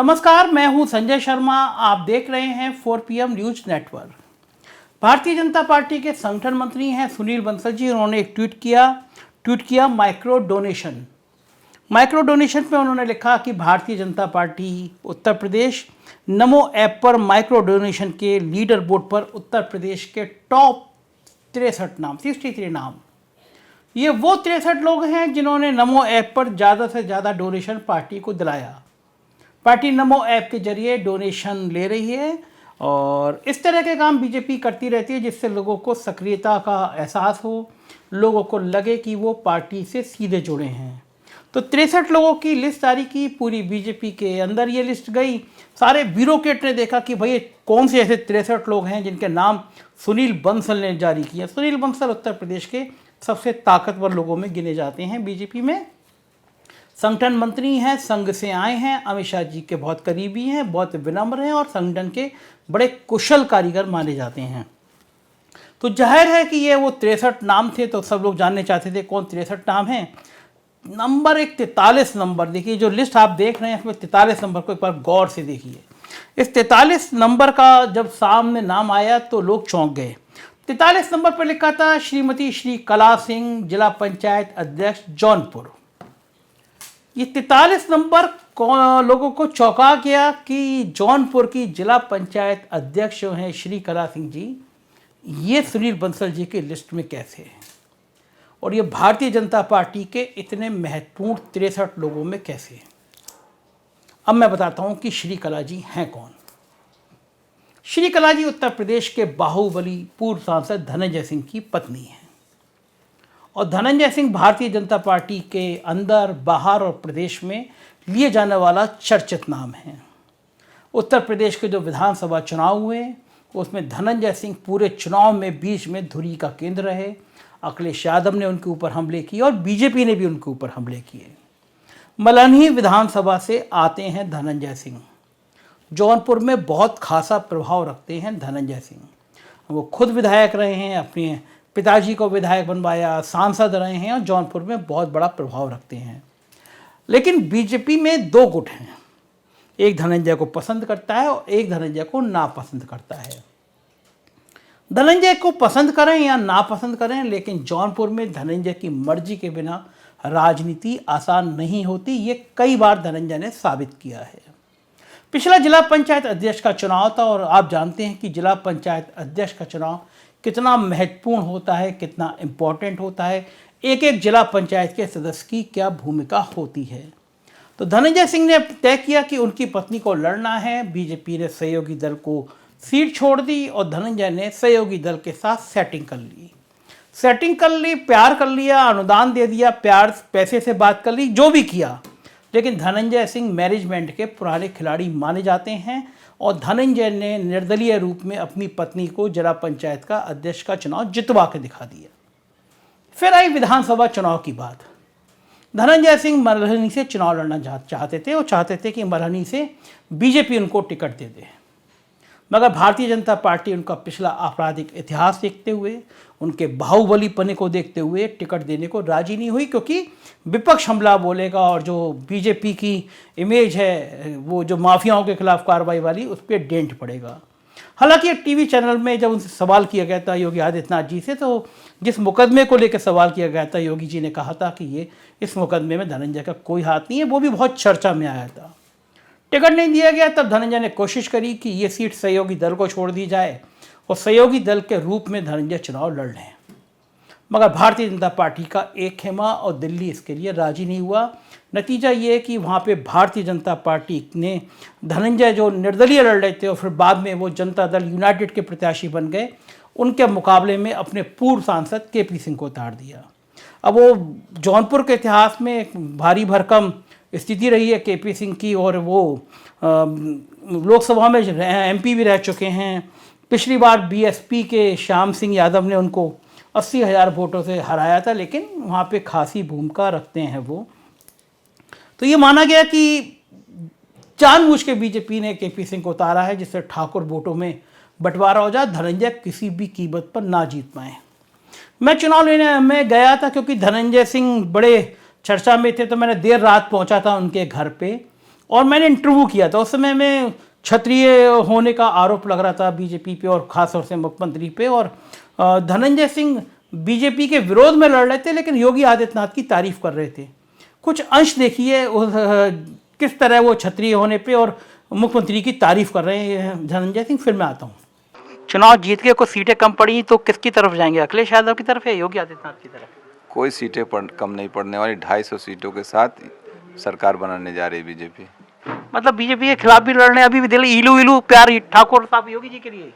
नमस्कार, मैं हूं संजय शर्मा। आप देख रहे हैं 4PM news network. Bharatiya Janata party के संगठन मंत्री हैं सुनील बंसल जी। उन्होंने एक ट्वीट किया माइक्रो डोनेशन पे उन्होंने लिखा कि भारतीय जनता पार्टी उत्तर प्रदेश नमो ऐप पर माइक्रो डोनेशन के लीडर बोर्ड पर उत्तर प्रदेश के टॉप 63 नाम। ये वो 63 लोग हैं जिन्होंने नमो ऐप पर ज़्यादा से ज़्यादा डोनेशन पार्टी को दिलाया। पार्टी नमो ऐप के जरिए डोनेशन ले रही है और इस तरह के काम बीजेपी करती रहती है जिससे लोगों को सक्रियता का एहसास हो, लोगों को लगे कि वो पार्टी से सीधे जुड़े हैं। तो 63 लोगों की लिस्ट जारी की, पूरी बीजेपी के अंदर ये लिस्ट गई। सारे ब्यूरोक्रेट ने देखा कि भाई कौन से ऐसे 63 लोग हैं जिनके नाम सुनील बंसल ने जारी किए। सुनील बंसल उत्तर प्रदेश के सबसे ताकतवर लोगों में गिने जाते हैं। बीजेपी में संगठन मंत्री हैं, संघ से आए हैं, अमित शाह जी के बहुत करीबी हैं, बहुत विनम्र हैं और संगठन के बड़े कुशल कारीगर माने जाते हैं। तो जाहिर है कि ये वो 63 नाम थे। तो सब लोग जानने चाहते थे कौन 63 नाम हैं। नंबर 43 नंबर देखिए, जो लिस्ट आप देख रहे हैं इसमें 43 नंबर को एक बार गौर से देखिए। इस 43 नंबर का जब सामने नाम आया तो लोग चौंक गए। 43 नंबर पर लिखा था श्रीमती श्री कला सिंह, जिला पंचायत अध्यक्ष जौनपुर। ये 43 नंबर लोगों को चौंका गया कि जौनपुर की जिला पंचायत अध्यक्ष जो हैं श्री कला सिंह जी, ये सुनील बंसल जी की लिस्ट में कैसे हैं और ये भारतीय जनता पार्टी के इतने महत्वपूर्ण 63 लोगों में कैसे हैं। अब मैं बताता हूं कि श्री कला जी हैं कौन। श्री कला जी उत्तर प्रदेश के बाहुबली पूर्व सांसद धनंजय सिंह की पत्नी हैं और धनंजय सिंह भारतीय जनता पार्टी के अंदर, बाहर और प्रदेश में लिए जाने वाला चर्चित नाम है। उत्तर प्रदेश के जो विधानसभा चुनाव हुए उसमें धनंजय सिंह पूरे चुनाव में बीच में धुरी का केंद्र रहे। अखिलेश यादव ने उनके ऊपर हमले किए और बीजेपी ने भी उनके ऊपर हमले किए। मलहनी विधानसभा से आते हैं धनंजय सिंह। जौनपुर में बहुत खासा प्रभाव रखते हैं धनंजय सिंह। वो खुद विधायक रहे हैं, अपने पिताजी को विधायक बनवाया, सांसद रहे हैं और जौनपुर में बहुत बड़ा प्रभाव रखते हैं। लेकिन बीजेपी में दो गुट हैं, एक धनंजय को पसंद करता है और एक धनंजय को नापसंद करता है। धनंजय को पसंद करें या नापसंद करें, लेकिन जौनपुर में धनंजय की मर्जी के बिना राजनीति आसान नहीं होती। ये कई बार धनंजय ने साबित किया है। पिछला जिला पंचायत अध्यक्ष का चुनाव था और आप जानते हैं कि जिला पंचायत अध्यक्ष का चुनाव कितना महत्वपूर्ण होता है, कितना इम्पोर्टेंट होता है, एक एक जिला पंचायत के सदस्य की क्या भूमिका होती है। तो धनंजय सिंह ने तय किया कि उनकी पत्नी को लड़ना है। बीजेपी ने सहयोगी दल को सीट छोड़ दी और धनंजय ने सहयोगी दल के साथ सेटिंग कर ली, प्यार कर लिया, अनुदान दे दिया, प्यार पैसे से बात कर ली, जो भी किया। लेकिन धनंजय सिंह मैनेजमेंट के पुराने खिलाड़ी माने जाते हैं और धनंजय ने निर्दलीय रूप में अपनी पत्नी को जिला पंचायत का अध्यक्ष का चुनाव जितवा के दिखा दिया। फिर आई विधानसभा चुनाव की बात। धनंजय सिंह मल्हनी से चुनाव लड़ना चाहते थे और चाहते थे कि मल्हनी से बीजेपी उनको टिकट दे दे, मगर भारतीय जनता पार्टी उनका पिछला आपराधिक इतिहास देखते हुए, उनके बाहुबली पने को देखते हुए टिकट देने को राजी नहीं हुई, क्योंकि विपक्ष हमला बोलेगा और जो बीजेपी की इमेज है वो जो माफियाओं के खिलाफ कार्रवाई वाली, उस पर डेंट पड़ेगा। हालांकि एक टीवी चैनल में जब उनसे सवाल किया गया था योगी आदित्यनाथ जी से, तो जिस मुकदमे को लेकर सवाल किया गया था, योगी जी ने कहा था कि इस मुकदमे में धनंजय का कोई हाथ नहीं है। वो भी बहुत चर्चा में आया था। टिकट नहीं दिया गया, तब धनंजय ने कोशिश करी कि ये सीट सहयोगी दल को छोड़ दी जाए और सहयोगी दल के रूप में धनंजय चुनाव लड़ लें, मगर भारतीय जनता पार्टी का एक खेमा और दिल्ली इसके लिए राजी नहीं हुआ। नतीजा ये है कि वहाँ पे भारतीय जनता पार्टी ने धनंजय जो निर्दलीय लड़ रहे थे और फिर बाद में वो जनता दल यूनाइटेड के प्रत्याशी बन गए, उनके मुकाबले में अपने पूर्व सांसद KP सिंह को उतार दिया। अब वो जौनपुर के इतिहास में एक भारी भरकम स्थिति रही है KP सिंह की, और वो लोकसभा में MP भी रह चुके हैं। पिछली बार BSP के श्याम सिंह यादव ने उनको 80,000 वोटों से हराया था, लेकिन वहाँ पे खासी भूमिका रखते हैं वो। तो ये माना गया कि जानबूझ के बीजेपी ने KP सिंह को उतारा है जिससे ठाकुर वोटों में बंटवारा हो जाए, धनंजय किसी भी कीमत पर ना जीत पाए। मैं चुनाव लेने में गया था क्योंकि धनंजय सिंह बड़े चर्चा में थे, तो मैंने देर रात पहुंचा था उनके घर पे और मैंने इंटरव्यू किया था। उस समय में क्षत्रिय होने का आरोप लग रहा था बीजेपी पे और खासतौर से मुख्यमंत्री पे, और धनंजय सिंह बीजेपी के विरोध में लड़ रहे थे लेकिन योगी आदित्यनाथ की तारीफ कर रहे थे। कुछ अंश देखिए किस तरह वो क्षत्रिय होने पे और मुख्यमंत्री की तारीफ कर रहे हैं धनंजय सिंह। फिर मैं आता हूँ। चुनाव जीत के कुछ सीटें कम पड़ी तो किसकी तरफ जाएंगे, अखिलेश यादव की तरफ या योगी आदित्यनाथ की तरफ? कोई सीटें कम नहीं पड़ने वाली। 250 सीटों के साथ सरकार बनाने जा रही बीजेपी। मतलब बीजेपी के खिलाफ भी लड़ने अभी भी दिल इलू इलू प्यार ठाकुर साहब योगी जी के लिए?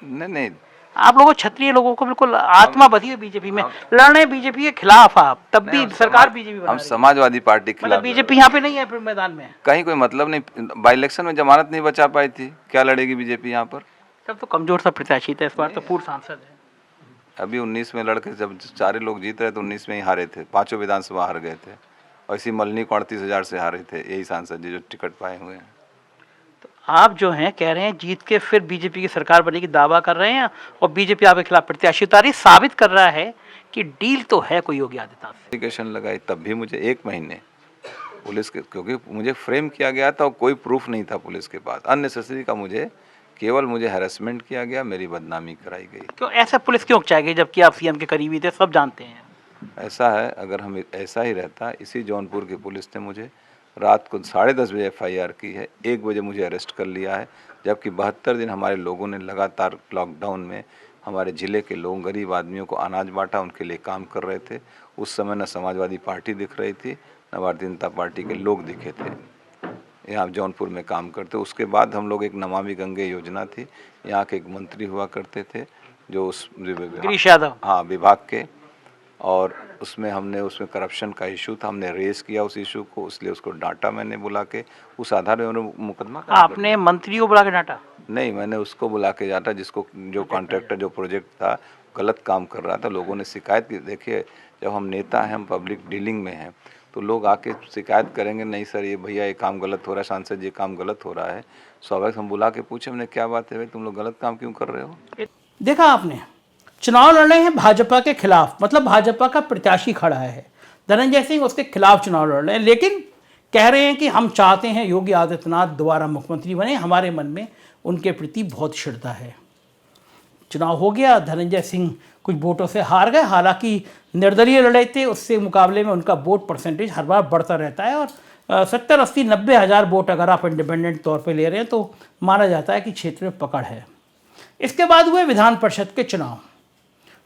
नहीं, आप लोगों क्षत्रिय लोगों को बिल्कुल आत्मा बधी है बीजेपी में, लड़ने बीजेपी के खिलाफ आप, तब भी सरकार बीजेपी बना हम समाजवादी पार्टी के मतलब खिलाफ। बीजेपी यहाँ पे नहीं है फिर मैदान में? कहीं कोई मतलब नहीं। बाई इलेक्शन में जमानत नहीं बचा पाई थी, क्या लड़ेगी बीजेपी यहाँ पर? तब तो कमजोर सा प्रत्याशी था, इस बार तो पूर्व सांसद है। अभी 19 में लड़के जब सारे लोग जीत रहे तो 19 में ही हारे थे, 5 विधानसभा हार गए थे। और इसी मल्नी को 38,000 से हारे थे यही सांसद जी जो टिकट पाए हुए हैं। तो आप जो हैं कह रहे हैं जीत के फिर बीजेपी की सरकार बनेगी दावा कर रहे हैं, और बीजेपी आपके खिलाफ प्रत्याशी उतारी, साबित कर रहा है कि डील तो है कोई योगी आदित्यनाथ से। एप्लीकेशन लगाई तब भी मुझे 1 महीने पुलिस के, क्योंकि मुझे फ्रेम किया गया था और कोई प्रूफ नहीं था पुलिस के पास। अननेसेसरी का केवल मुझे हैरेसमेंट किया गया, मेरी बदनामी कराई गई। क्यों ऐसा पुलिस क्यों चाहेगी जबकि आप सीएम के करीबी थे, सब जानते हैं? ऐसा है, अगर हम ऐसा ही रहता, इसी जौनपुर की पुलिस ने मुझे रात को 10:30 बजे FIR की है, 1 बजे मुझे अरेस्ट कर लिया है, जबकि 72 दिन हमारे लोगों ने लगातार लॉकडाउन में हमारे ज़िले के लोग, गरीब आदमियों को अनाज बांटा, उनके लिए काम कर रहे थे। उस समय न समाजवादी पार्टी दिख रही थी, न भारतीय जनता पार्टी के लोग दिखे थे यहाँ जौनपुर में काम करते। उसके बाद हम लोग एक नमामि गंगे योजना थी, यहाँ के एक मंत्री हुआ करते थे जो उस गिरीश यादव, हाँ, विभाग के, और उसमें करप्शन का इशू था। हमने रेस किया उस इशू को, इसलिए उसको डांटा मैंने बुला के। उस आधार में उन्होंने मुकदमा। आपने मंत्री को बुला के डांटा? नहीं, मैंने उसको बुला के डांटा जो कॉन्ट्रैक्टर जो प्रोजेक्ट था गलत काम कर रहा था। लोगों ने शिकायत की। देखिए, जब हम नेता हैं, हम पब्लिक डीलिंग में हैं, तो लोग आके शिकायत करेंगे, नहीं सर ये भैया ये काम गलत हो रहा है, सांसद ये काम गलत हो रहा है। स्वाभाविक हम बुला के पूछे, हमने क्या बात है भाई, तुम लोग गलत काम क्यों कर रहे हो? देखा आपने, चुनाव लड़ रहे हैं भाजपा के खिलाफ, मतलब भाजपा का प्रत्याशी खड़ा है, धनंजय सिंह उसके खिलाफ चुनाव लड़ रहे हैं, लेकिन कह रहे हैं कि हम चाहते हैं योगी आदित्यनाथ दोबारा मुख्यमंत्री बने, हमारे मन में उनके प्रति बहुत श्रद्धा है। चुनाव हो गया, धनंजय सिंह कुछ वोटों से हार गए, हालांकि निर्दलीय लड़े थे, उससे मुकाबले में उनका वोट परसेंटेज हर बार बढ़ता रहता है, और 70, 80, 90 हज़ार वोट अगर आप इंडिपेंडेंट तौर पे ले रहे हैं तो माना जाता है कि क्षेत्र में पकड़ है। इसके बाद हुए विधान परिषद के चुनाव।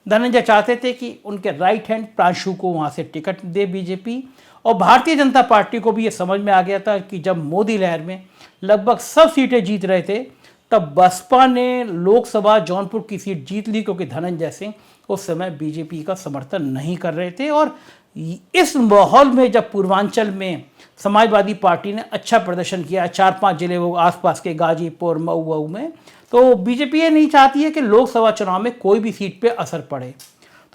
धनंजय चाहते थे कि उनके राइट हैंड प्रांशु को वहाँ से टिकट दे बीजेपी, और भारतीय जनता पार्टी को भी ये समझ में आ गया था कि जब मोदी लहर में लगभग सब सीटें जीत रहे थे, तब बसपा ने लोकसभा जौनपुर की सीट जीत ली, क्योंकि धनंजय सिंह उस समय बीजेपी का समर्थन नहीं कर रहे थे। और इस माहौल में जब पूर्वांचल में समाजवादी पार्टी ने अच्छा प्रदर्शन किया, 4-5 जिले वो आसपास के गाजीपुर, मऊ में, तो बीजेपी ये नहीं चाहती है कि लोकसभा चुनाव में कोई भी सीट पे असर पड़े।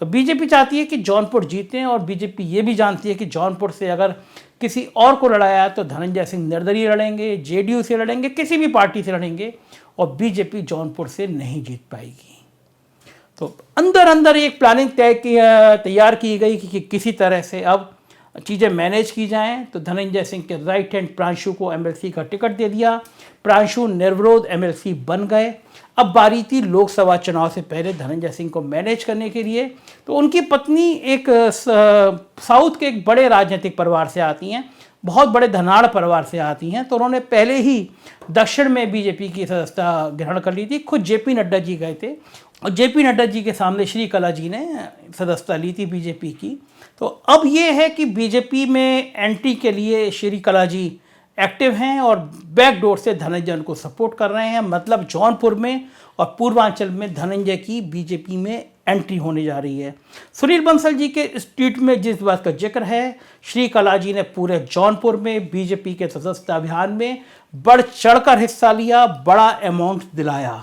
तो बीजेपी चाहती है कि जौनपुर जीतें, और बीजेपी ये भी जानती है कि जौनपुर से अगर किसी और को लड़ाया तो धनंजय सिंह निर्दलीय लड़ेंगे, JDU से लड़ेंगे, किसी भी पार्टी से लड़ेंगे, और बीजेपी जौनपुर से नहीं जीत पाएगी। तो अंदर अंदर एक प्लानिंग तैयार की गई कि किसी तरह से अब चीज़ें मैनेज की जाएं। तो धनंजय सिंह के राइट हैंड प्रांशु को MLC का टिकट दे दिया, प्रांशु निर्विरोध MLC बन गए। अब बारी थी लोकसभा चुनाव से पहले धनंजय सिंह को मैनेज करने के लिए। तो उनकी पत्नी एक साउथ के एक बड़े राजनीतिक परिवार से आती हैं, बहुत बड़े धनाढ़ परिवार से आती हैं, तो उन्होंने पहले ही दक्षिण में बीजेपी की सदस्यता ग्रहण कर ली थी। खुद JP नड्डा जी गए थे, और JP नड्डा जी के सामने श्रीकला जी ने सदस्यता ली थी बीजेपी की। तो अब ये है कि बीजेपी में एंट्री के लिए श्रीकला जी एक्टिव हैं, और बैकडोर से धनंजय उनको सपोर्ट कर रहे हैं। मतलब जौनपुर में और पूर्वांचल में धनंजय की बीजेपी में एंट्री होने जा रही है। सुनील बंसल जी के इस ट्वीट में जिस बात का जिक्र है, श्रीकला जी ने पूरे जौनपुर में बीजेपी के सदस्यता अभियान में बढ़ चढ़कर हिस्सा लिया, बड़ा अमाउंट दिलाया।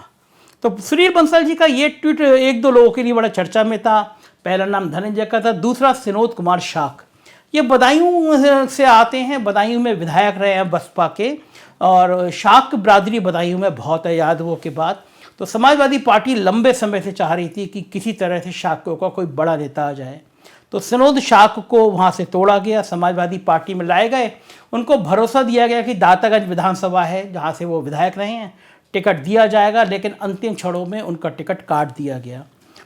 तो सुनील बंसल जी का ये ट्वीट 1-2 लोगों के लिए बड़ा चर्चा में था। पहला नाम धनंजय का था, दूसरा सिनोद कुमार शाख। ये बदायूं से आते हैं, बदायूं में विधायक रहे हैं बसपा के, और शाख बरादरी बदायूं में बहुत है यादवों के बाद। तो समाजवादी पार्टी लंबे समय से चाह रही थी कि किसी तरह से शाक्यों का कोई बड़ा नेता आ जाए। तो सिनोद शाख को वहाँ से तोड़ा गया, समाजवादी पार्टी में लाए गए। उनको भरोसा दिया गया कि दातागंज विधानसभा है जहाँ से वो विधायक रहे हैं, टिकट दिया जाएगा, लेकिन अंतिम क्षणों में उनका टिकट काट दिया गया।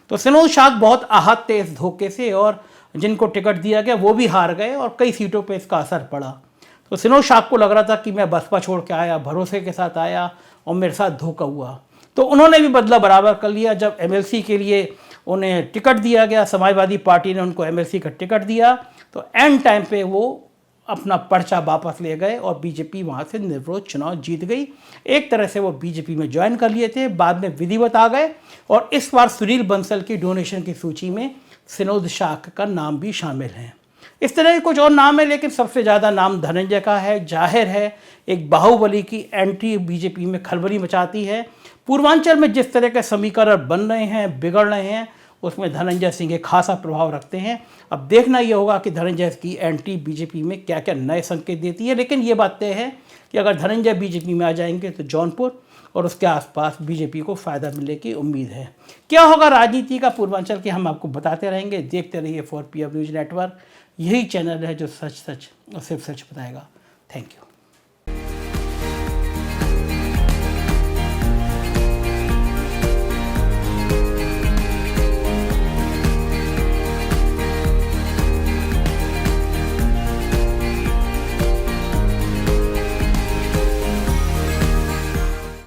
तो सिनोद शाख बहुत आहत थे इस धोखे से, और जिनको टिकट दिया गया वो भी हार गए और कई सीटों पे इसका असर पड़ा। तो सिनोद शाख को लग रहा था कि मैं बसपा छोड़ के आया, भरोसे के साथ आया और मेरे साथ धोखा हुआ। तो उन्होंने भी बदला बराबर कर लिया। जब एमएलसी के लिए उन्हें टिकट दिया गया, समाजवादी पार्टी ने उनको एमएलसी का टिकट दिया, तो एंड टाइम पे वो अपना पर्चा वापस ले गए और बीजेपी वहाँ से निर्विरोध चुनाव जीत गई। एक तरह से वो बीजेपी में ज्वाइन कर लिए थे, बाद में विधिवत आ गए और इस बार सुनील बंसल की डोनेशन की सूची में सिनोद शाख का नाम भी शामिल है। इस तरह के कुछ और नाम है, लेकिन सबसे ज़्यादा नाम धनंजय का है। जाहिर है एक बाहुबली की एंट्री बीजेपी में खलबली मचाती है। पूर्वांचल में जिस तरह के समीकरण बन रहे हैं, बिगड़ रहे हैं, उसमें धनंजय सिंह एक खासा प्रभाव रखते हैं। अब देखना ये होगा कि धनंजय की एंट्री बीजेपी में क्या क्या नए संकेत देती है। लेकिन ये बात तय है कि अगर धनंजय बीजेपी में आ जाएंगे तो जौनपुर और उसके आसपास बीजेपी को फ़ायदा मिलने की उम्मीद है। क्या होगा राजनीति का पूर्वांचल के, हम आपको बताते रहेंगे। देखते रहिए 4PM न्यूज़ नेटवर्क। यही चैनल है जो सच सच और सिर्फ सच बताएगा। Thank you.